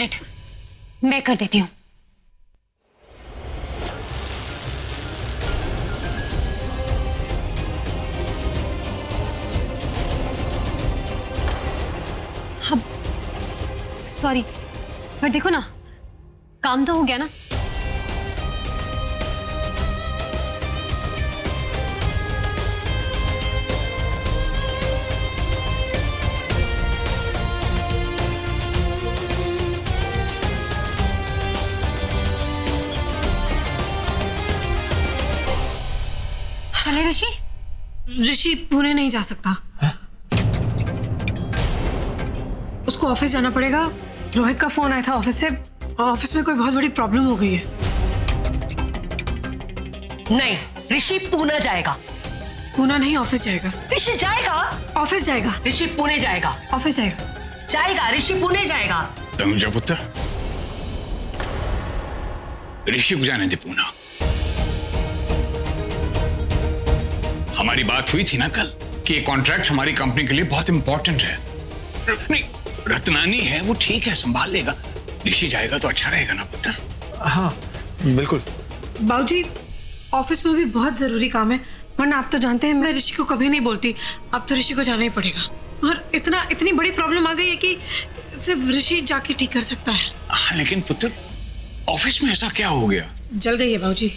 Minute, मैं कर देती हूँ। अब सॉरी, पर देखो ना, काम तो हो गया ना। चले ऋषि? ऋषि पुणे नहीं जा सकता। उसको ऑफिस जाना पड़ेगा। रोहित का फोन आया था ऑफिस से, ऑफिस में कोई बहुत बड़ी प्रॉब्लम हो गई है। नहीं, ऋषि पुणे जाएगा। पुणे नहीं, ऑफिस जाएगा। ऋषि जाएगा, ऑफिस जाएगा। ऋषि पुणे जाएगा। ऑफिस जाएगा। जाएगा, ऋषि पुणे जाएगा। तनुजा पुत्र, ऋषि को जाने दे पूना। हमारी बात हुई थी ना कल कि ये कॉन्ट्रैक्ट हमारी कंपनी के लिए बहुत इंपॉर्टेंट है। नहीं, रत्नानी है, वो ठीक है, संभाल लेगा। ऋषि जाएगा तो अच्छा रहेगा ना पुत्र। हाँ बिल्कुल। बाबूजी, ऑफिस में भी बहुत जरूरी काम है, वरना आप तो जानते हैं मैं ऋषि को कभी नहीं बोलती। अब तो ऋषि को जाना ही पड़ेगा। और इतनी बड़ी प्रॉब्लम आ गई है कि सिर्फ ऋषि जाके ठीक कर सकता है। हाँ, लेकिन पुत्र ऑफिस में ऐसा क्या हो गया? जल गई है बाबूजी।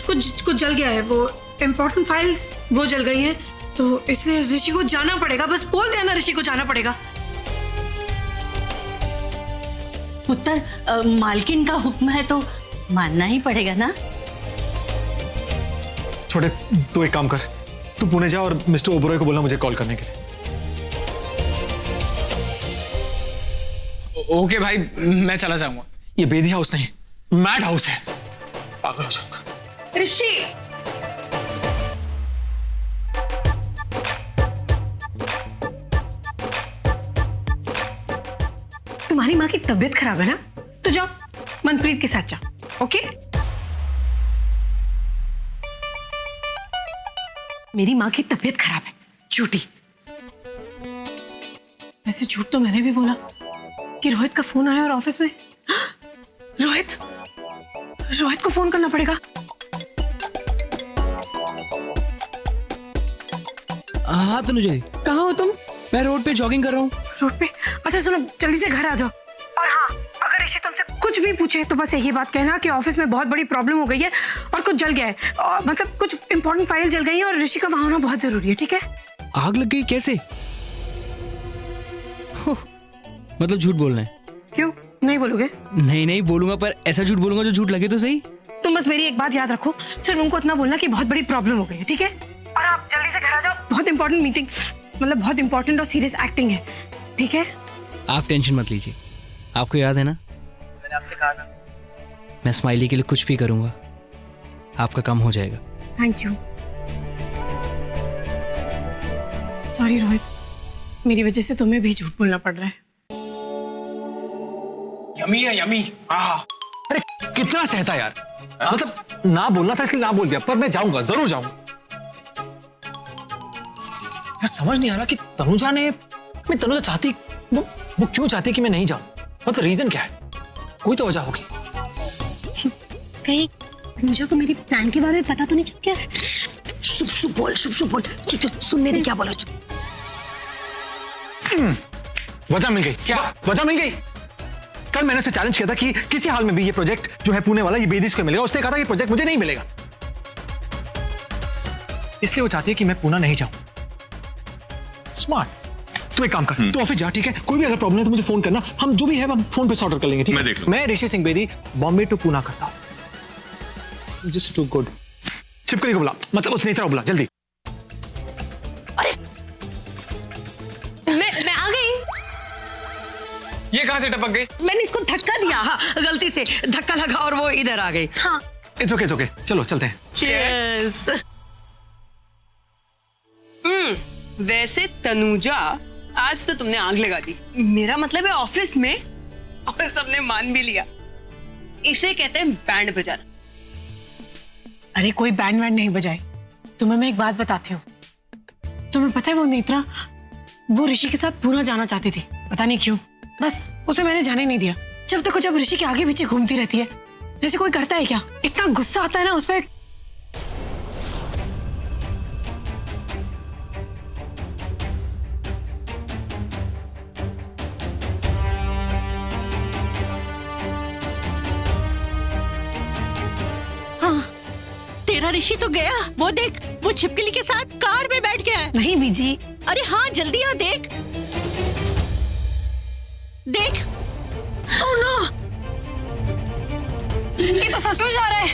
कुछ जल गया है। वो इम्पोर्टेंट फाइल्स वो जल गई हैं, तो इसलिए ऋषि को जाना पड़ेगा। बस बोल देना ऋषि को जाना पड़ेगा। पुत्र, मालकिन का हुक्म है तो मानना ही पड़ेगा ना। छोटे, तू एक काम कर, तू पुणे जा और मिस्टर ओबरॉय को बोलना मुझे कॉल करने के लिए। ओके भाई, मैं चला जाऊंगा। ये बेदी हाउस नहीं, मैड हाउस है। पागल हो जाऊंगा। ऋषि, तुम्हारी माँ की तबीयत खराब है ना, तो जाओ मनप्रीत के साथ जाओ। ओके? मेरी माँ की तबीयत खराब है, झूठी। वैसे झूठ तो मैंने भी बोला कि रोहित का फोन आया और ऑफिस में। रोहित को फोन करना पड़ेगा। हाँ तनुजा, कहाँ हो तुम? मैं रोड पे जॉगिंग कर रहा हूँ। रोड पे? अच्छा सुनो, जल्दी से घर आ जाओ। और हाँ, अगर ऋषि तुमसे कुछ भी पूछे तो बस यही बात कहना कि ऑफिस में बहुत बड़ी प्रॉब्लम हो गई है और कुछ जल गया है। और मतलब कुछ इंपॉर्टेंट फाइल जल गई है और ऋषि का वहां होना बहुत जरूरी है। ठीक है? आग लग गई कैसे? मतलब झूठ बोलना है? क्यों नहीं बोलोगे? नहीं बोलूंगा, पर ऐसा झूठ बोलूंगा जो झूठ लगे तो सही। तुम बस मेरी एक बात याद रखो, सिर्फ उनको इतना बोलना कि बहुत बड़ी प्रॉब्लम हो गई है। ठीक है? और आप जल्दी से घर आ जाओ। बहुत इंपॉर्टेंट मीटिंग, मतलब बहुत इंपॉर्टेंट और सीरियस एक्टिंग है। ठीक है? आप टेंशन मत लीजिए। आपको याद है ना, मैंने आपसे कहा था मैं स्माइली के लिए कुछ भी करूंगा। आपका काम हो जाएगा। Thank you. सॉरी रोहित, मेरी वजह से तुम्हें भी झूठ बोलना पड़ रहा है। यमी है, यमी। अरे कितना सहता यार, मतलब ना बोलना था इसलिए ना बोल दिया, पर मैं जाऊंगा, जरूर जाऊंगा। यार समझ नहीं आ रहा कि तनुजा चाहती, वो क्यों चाहती कि मैं नहीं जाऊं? मतलब रीजन क्या है? कोई तो वजह होगी। कहीं तनुजा को मेरी प्लान के बारे में पता तो नहीं चल गया? शुभ बोल, शुभ बोल। सुनने दे क्या बोला। वजह मिल गई। क्या वजह मिल गई? कल मैंने उसे चैलेंज किया था कि किसी हाल में भी ये प्रोजेक्ट जो है पुणे वाला, ये बेदीस को मिलेगा। उसने कहा था ये प्रोजेक्ट मुझे नहीं मिलेगा, इसलिए वो चाहती है कि मैं पुणे नहीं जाऊं। स्मार्ट। तू एक काम कर, तू ऑफिस जा, ठीक है? कोई भी अगर प्रॉब्लम है तो मुझे फोन करना, हम जो भी है हम फोन पे सॉर्ट कर लेंगे। ठीक है? मैं ऋषि सिंह बेदी, बॉम्बे टू पुणे करता हूं। Just too good. छिपकली को बुला, मतलब उस नेत्रा को बुला जल्दी। मैं आ गई। ये कहां से टपक गई? मैंने इसको धक्का दिया। हाँ, गलती से धक्का लगा और वो इधर आ गई। हाँ, इट्स ओके, चलो चलते हैं। यस। वैसे तनुजा, आज तो तुमने आग लगा दी। मेरा मतलब है ऑफिस में, और सबने मान भी लिया। इसे कहते हैं बैंड बजाना। अरे कोई बैंड वैंड नहीं बजाए। तुम्हें मैं एक बात बताती हूँ, तुम्हें पता है वो नेत्रा, वो ऋषि के साथ पूना जाना चाहती थी, पता नहीं क्यों। बस उसे मैंने जाने नहीं दिया। जब ऋषि के आगे पीछे घूमती रहती है, जैसे कोई करता है क्या। इतना गुस्सा आता है ना उस पर। तेरा ऋषि तो गया, वो देख, वो छिपकली के साथ कार में बैठ गया है। नहीं बीजी। अरे हाँ, जल्दी आ, देख देख। ओह नो, ये तो सच में जा रहा है।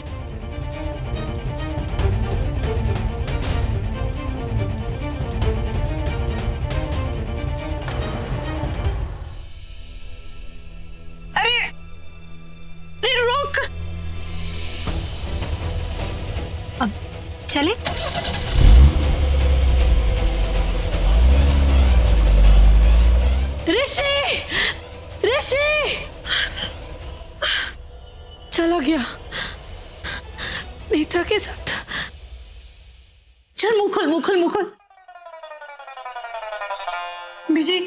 अरे रुक। अब चले। ऋषि, ऋषि चला गया नेत्रा के साथ। चल मुकुल। बीजी,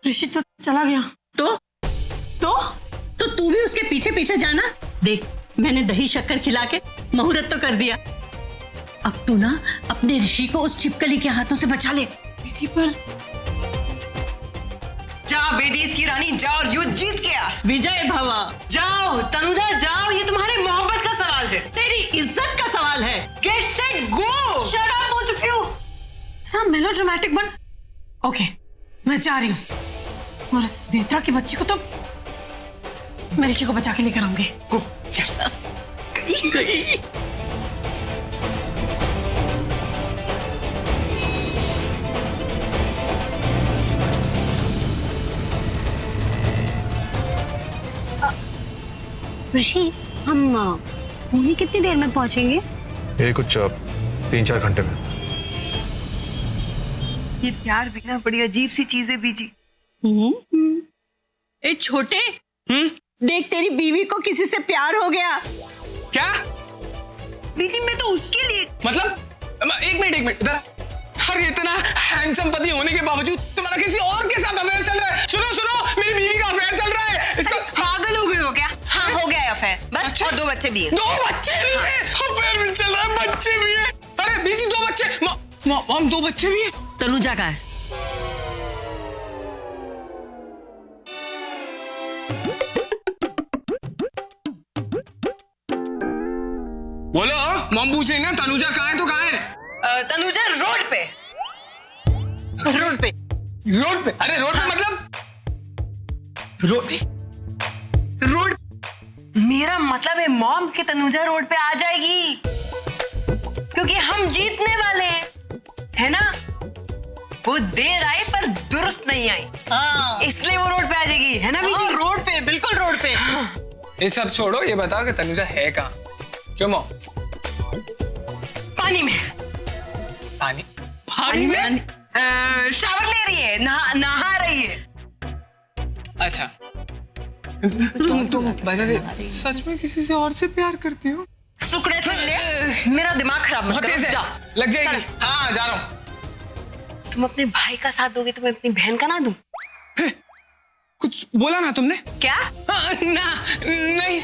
ऋषि तो चला गया। तो तू भी उसके पीछे पीछे जाना। देख, मैंने दही शक्कर खिला के मुहूर्त तो कर दिया। अब तू ना अपने ऋषि को उस छिपकली के हाथों से बचा ले। इसी पर जा बेदीस की रानी, जाओ और युद्ध जीत के आ। विजय भवा। जाओ तनुजा जाओ, ये तुम्हारे मोहब्बत का सवाल है। तेरी इज्जत का सवाल है। Get set go. Shut up both of you. इतना मेलोड्रामेटिक बन। ओके, मैं जा रही हूँ और उस नेत्रा की बच्ची को तो मैं ऋषि को बचा के लेकर आऊंगी। गो जा। गई। ऋषि, हम पुणे कितनी देर में पहुंचेंगे? ये कुछ 3-4 घंटे में। ये प्यार भी ना बड़ी अजीब सी चीज है बीजी। ए छोटे, देख, तेरी बीवी को किसी से प्यार हो गया। क्या? बीजी मैं तो उसके लिए। मतलब एक मिनट इधर। अरे इतना हैंडसम पति होने के बावजूद तुम्हारा किसी और के साथ अफेयर चल रहा है। सुनो, मेरी बीवी का अफेयर चल रहा है। इसका पागल हो गए हो क्या? हाँ हो गया अफेयर, बस। और 2 बच्चे भी हैं। 2 बच्चे भी हैं, अफेयर भी चल रहा है, बच्चे भी हैं। अरे बीजी 2 बच्चे, मॉम 2 बच्चे भी हैं। तनुजा का है। बोलो, मॉम पूछ रही ना तनुजा कहाँ है, तो कहाँ है? तनुजा रोड पे। अरे रोड पे मतलब रोड। मेरा मतलब है मॉम की तनुजा रोड पे आ जाएगी, क्योंकि हम जीतने वाले हैं, है ना। वो देर आई पर दुरुस्त नहीं आई। हाँ। इसलिए वो रोड पे आ जाएगी, है ना बीजी? रोड पे, बिल्कुल रोड पे। ये सब छोड़ो, ये बताओ कि तनुजा है कहाँ? क्यों मॉम? पानी में। पानी में? शावर ले रही है, नहा रही है। अच्छा, तुम सच में किसी से और से प्यार करती हो? सुकड़े ले, मेरा दिमाग खराब मत बहुत तेज करो। है, लग जाएगी। हाँ जा रहा हूँ। तुम अपने भाई का साथ दोगे तो मैं अपनी बहन का ना दूं? कुछ बोला ना तुमने? क्या? नहीं नहीं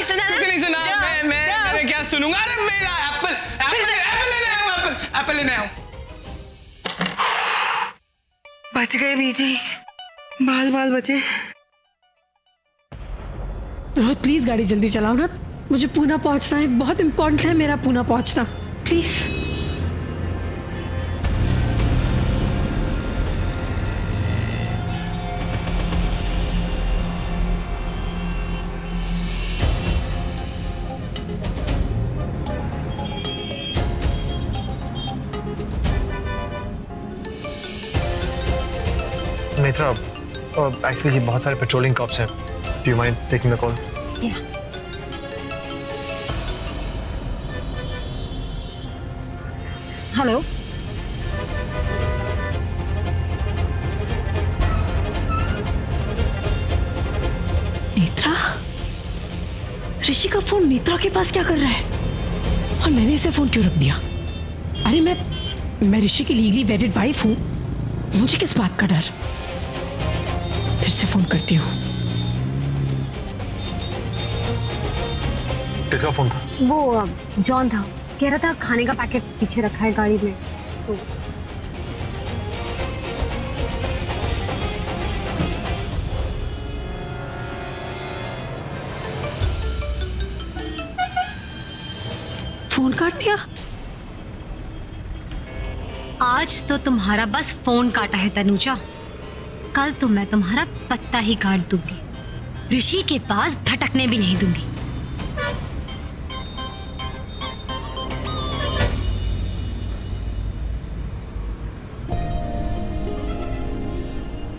सुना ना? कुछ नहीं सुना। मैं क्या सुनूंगा? अरे मेरा एप्पल लेने आया हूँ। बच गए बीजी, बाल बचे। रोहित प्लीज गाड़ी जल्दी चलाओ ना, मुझे पूना पहुंचना है। बहुत इंपॉर्टेंट है मेरा पूना पहुंचना, प्लीज। नेत्रा, एक्चुअली बहुत सारे पेट्रोलिंग कॉप्स हैं। Do you mind taking the call? Hello, Netra? Rishi का फोन नेत्रा के पास क्या कर रहा है? और मैंने इसे फोन क्यों रख दिया? अरे मैं मैं ऋषि की लीगली वेडेड वाइफ हूँ, मुझे किस बात का डर। फिर से फोन करती हूँ। किसका फोन था? वो जॉन था, कह रहा था खाने का पैकेट पीछे रखा है गाड़ी में। तो फोन काट दिया। आज तो तुम्हारा बस फोन काटा है तनुजा, कल तो मैं तुम्हारा पत्ता ही काट दूंगी, ऋषि के पास भटकने भी नहीं दूंगी।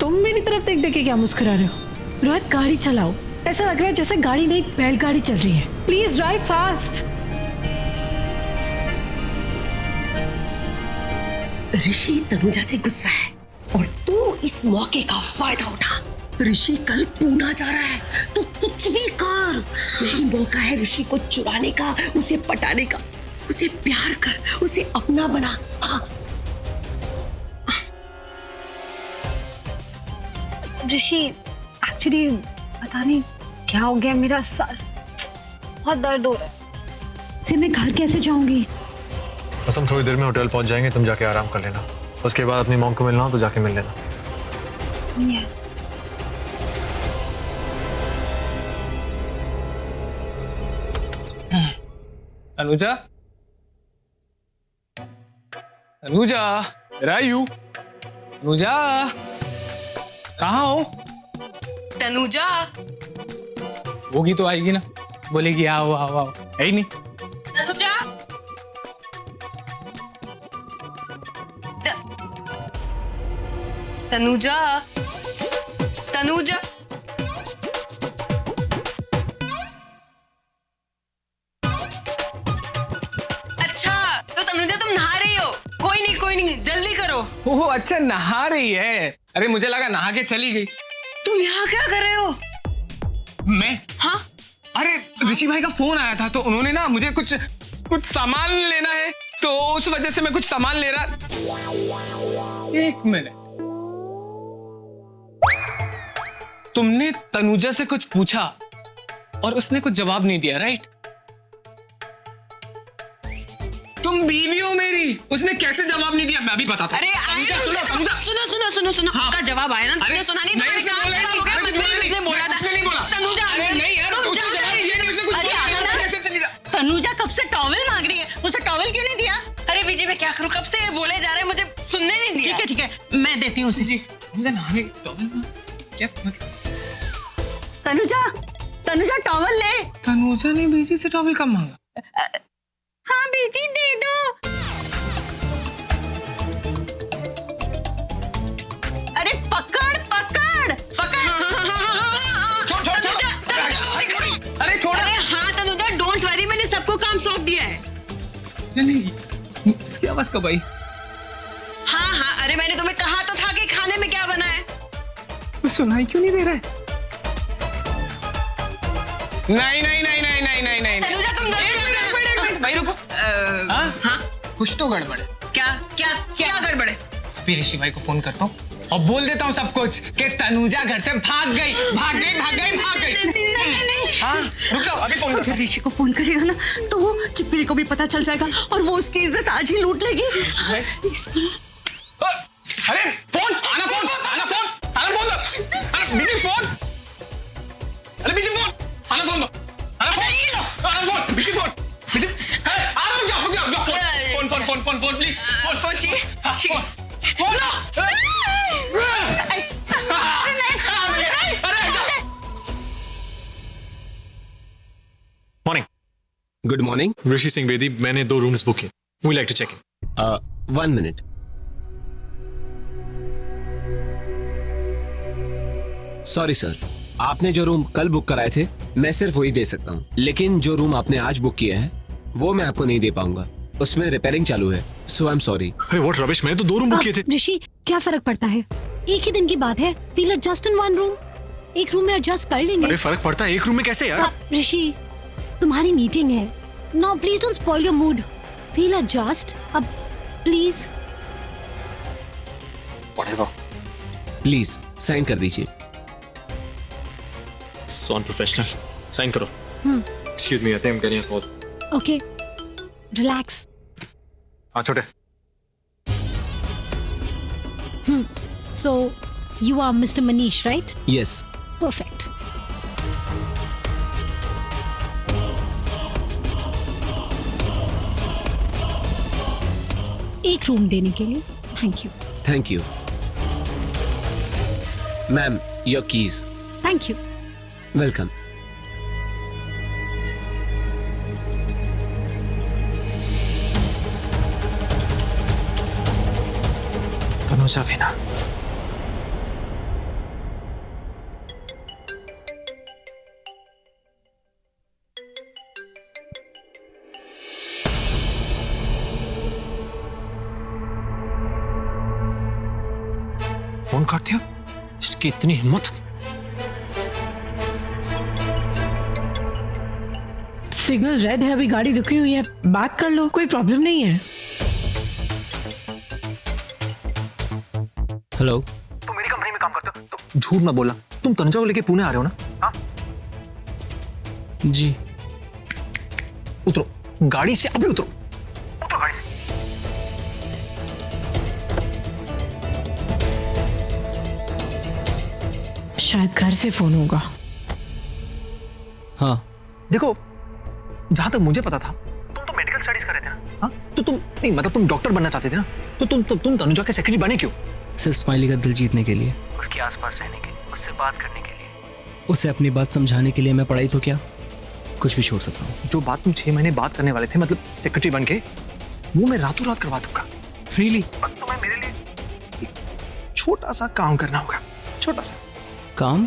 तुम मेरी तरफ देख देख के क्या मुस्कुरा रहे हो? रोहित, गाड़ी चलाओ। ऐसा लग रहा है जैसे गाड़ी नहीं बैलगाड़ी चल रही है। Please drive fast. Rishi Tanuja से गुस्सा है और तू इस मौके का फायदा उठा। ऋषि कल पूना जा रहा है, तो कुछ भी कर। यही मौका है ऋषि को चुराने का, उसे पटाने का। उसे प्यार कर, उसे अपना बना। हाँ। ऋषि, एक्चुअली पता नहीं क्या हो गया, मेरा सर बहुत दर्द हो रहा है। फिर मैं घर कैसे जाऊंगी? बस हम थोड़ी देर में होटल पहुंच जाएंगे, तुम जाके आराम कर लेना। उसके बाद अपनी मॉम को मिलना हो तो जाके मिल लेना। अनुजा, अनुजा, रायू, अनुजा, कहाँ हो? तनुजा, होगी तो आएगी ना, बोलेगी आओ आओ आओ, है ही नहीं। तनुजा, तनुजा, तनुजा। अच्छा, तो तनुजा तुम नहा रही हो? कोई नहीं, जल्दी करो। ओह अच्छा, नहा रही है। अरे मुझे लगा नहा के चली गई। तुम यहाँ क्या कर रहे हो? मैं? हाँ? अरे ऋषि भाई का फोन आया था, तो उन्होंने ना मुझे कुछ सामान लेना है, तो उस वजह से मैं कुछ सामान ले रहा। एक मिनट, तुमने तनुजा से कुछ पूछा और उसने कुछ जवाब नहीं दिया, राइट? तुम बीवी हो मेरी, उसने कैसे जवाब नहीं दिया मैं भी बताता हूं। अरे सुनो हाँ। का जवाब आया ना, तुमने सुना नहीं? नहीं, उसने बोला था। उसने नहीं बोला। तनुजा, अरे नहीं यार, उसने जवाब दिया नहीं, उसने कुछ अरे बोला आना नहीं, ना। कैसे चली जा। तनुजा कब से टॉवेल मांग रही है, उसे टॉवेल क्यों नहीं दिया? अरे बीजी मैं क्या करूं, कब से ये बोले जा रहे हैं, मुझे सुनने नहीं दिया। ठीक है, मैं देती हूँ उसे। जी, मुझे नहाने क्या मतलब? तनुजा टॉवेल ले। तनुजा ने बीजी से टॉवेल कब मांगा? हाँ बेटी, दे दो। अरे पकड़। अरे छोड़। अरे हाँ तनुजा, डोंट वरी, मैंने सबको काम सौंप दिया है। नहीं, इसकी आवाज कब आई? हाँ, अरे मैंने तुम्हें कहा तो था कि खाने में क्या बना है। मैं सुनाई क्यों नहीं दे रहा है? नहीं। तनुजा तुम भाई रुको। हाँ, कुछ तो गड़बड़ है। क्या गड़बड़ है? अभी ऋषि भाई को फोन करता हूँ और बोल देता हूँ सब कुछ कि तनुजा घर से भाग गई। हाँ, रुक जाओ, अभी फोन करता हूँ। ऋषि को फोन करेगा ना तो वो चिपकली को भी पता चल जाएगा और वो उसकी इज्जत आज ही लूट लेगी। अरे फोन आना, बीजी फोन, अरे बीजी फोन आना, phone busy phone, phone please, phone चाहिए। Morning. Good morning. Rishi Singh Bedi, मैंने 2 रूम्स बुक किए। We like to check in. 1 minute. Sorry sir, आपने जो रूम कल बुक कराए थे मैं सिर्फ वही दे सकता हूँ, लेकिन जो रूम आपने आज बुक किया है वो मैं आपको नहीं दे पाऊंगा, उसमें रिपेयरिंग चालू है, सो आई एम सॉरी। अरे व्हाट रबिश, मैंने तो 2 रूम बुक किए थे। ऋषि, क्या फर्क पड़ता है, एक ही दिन की बात है। वील एडजस्ट इन 1 रूम, एक रूम में एडजस्ट कर लेंगे। अरे फर्क पड़ता है एक रूम में कैसे यार? ऋषि, तुम्हारी मीटिंग है। No please don't spoil your mood. We'll adjust अब, प्लीज। पड़ेगा। प्लीज साइन कर दीजिए। So unprofessional. साइन करो। Excuse me, I think I am getting a call. Okay, relax. हाँ छोटे। So, you are Mr. Manish, right? Yes. Perfect. एक room देने के लिए thank you. Thank you ma'am, your keys. Thank you. Welcome. Tanuja भी ना। Phone काट दिया, इसकी इतनी हिम्मत। सिग्नल रेड है, अभी गाड़ी रुकी हुई है, बात कर लो, कोई प्रॉब्लम नहीं है। हेलो। तुम मेरी कंपनी में काम करते हो तो झूठ ना बोलना। तुम तनुजा को लेके पुणे आ रहे हो ना? हाँ? जी। उतरो गाड़ी से, अभी उतरो। उतरो गाड़ी से। शायद घर से फोन होगा। हाँ। देखो, जहां तक मुझे पता था तुम तो मेडिकल स्टडीज कर रहे थे ना? हाँ? तो तुम नहीं, मतलब तुम डॉक्टर बनना चाहते थे ना? तो तुम तनुजा के सेक्रेटरी बने क्यों? सिर्फ स्माइली का दिल जीतने के लिए, उसके आसपास रहने के लिए, उससे बात करने के लिए। उसे अपनी बात समझाने के लिए मैं पढ़ाई तो क्या कुछ भी छोड़ सकता हूँ। जो बात तुम 6 महीने बात करने वाले थे, मतलब सेक्रेटरी बन के, वो मैं रातों रात करवा दूंगा। रियली? बस तुम्हें मेरे लिए एक छोटा सा काम करना होगा। छोटा सा काम?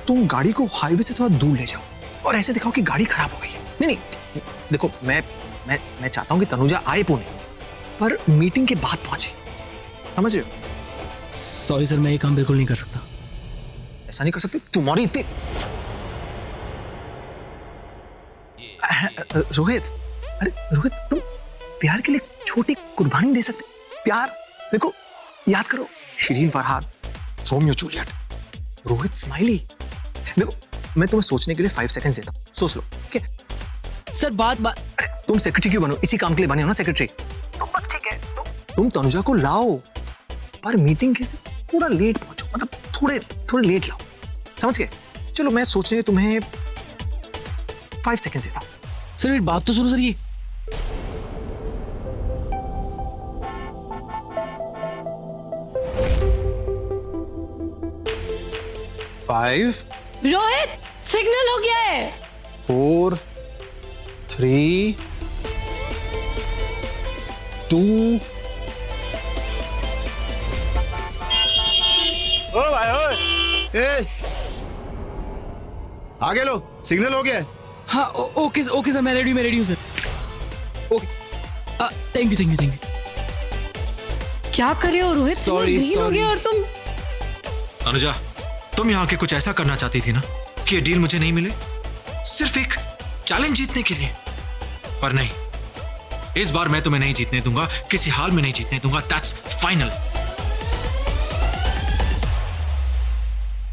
तुम गाड़ी को हाईवे से थोड़ा दूर ले जाओ और ऐसे दिखाओ कि गाड़ी खराब हो गई है। नहीं, देखो, मैं चाहता हूं कि तनुजा आए पुणे, पर मीटिंग के बाद पहुंचे। समझ रहे हो? सॉरी सर, मैं ये काम बिल्कुल नहीं कर सकता। ऐसा नहीं कर सकते, तुम्हारी इतनी। रोहित, अरे रोहित, तुम प्यार के लिए छोटी कुर्बानी दे सकते। प्यार, देखो, याद करो, Shirin Farhad, Romeo Juliet, Rohit smiley. देखो, मैं तुम्हें सोचने के लिए 5 सेकंड्स देता हूं, सोच लो। ओके सर, बात तुम सेक्रेटरी क्यों बनो? इसी काम के लिए बने हो ना सेक्रेटरी? तो बस ठीक है, तुम तनुजा को लाओ, पर मीटिंग के से थोड़ा लेट पहुंचो, मतलब थोड़े लेट लाओ। समझ गए? चलो, मैं सोचने तुम्हें 5 सेकंड्स देता हूं। सर, मेरी बात तो सुनो सर। ये 5 रोहित, सिग्नल हो गया है। 4 3 2 ओ भाई, ओए, आगे लो, सिग्नल हो गया है। हाँ, ओके सर, मैं रेडी हूँ सर। Okay, thank you. क्या कर रहे हो रोहित? Sorry, ग्रीन हो sorry. गया और तुम। अनुजा, तुम यहाँ के कुछ ऐसा करना चाहती थी ना कि ये डील मुझे नहीं मिले, सिर्फ एक चैलेंज जीतने के लिए। पर नहीं, इस बार मैं तुम्हें नहीं जीतने दूंगा, किसी हाल में नहीं जीतने दूंगा। That's final.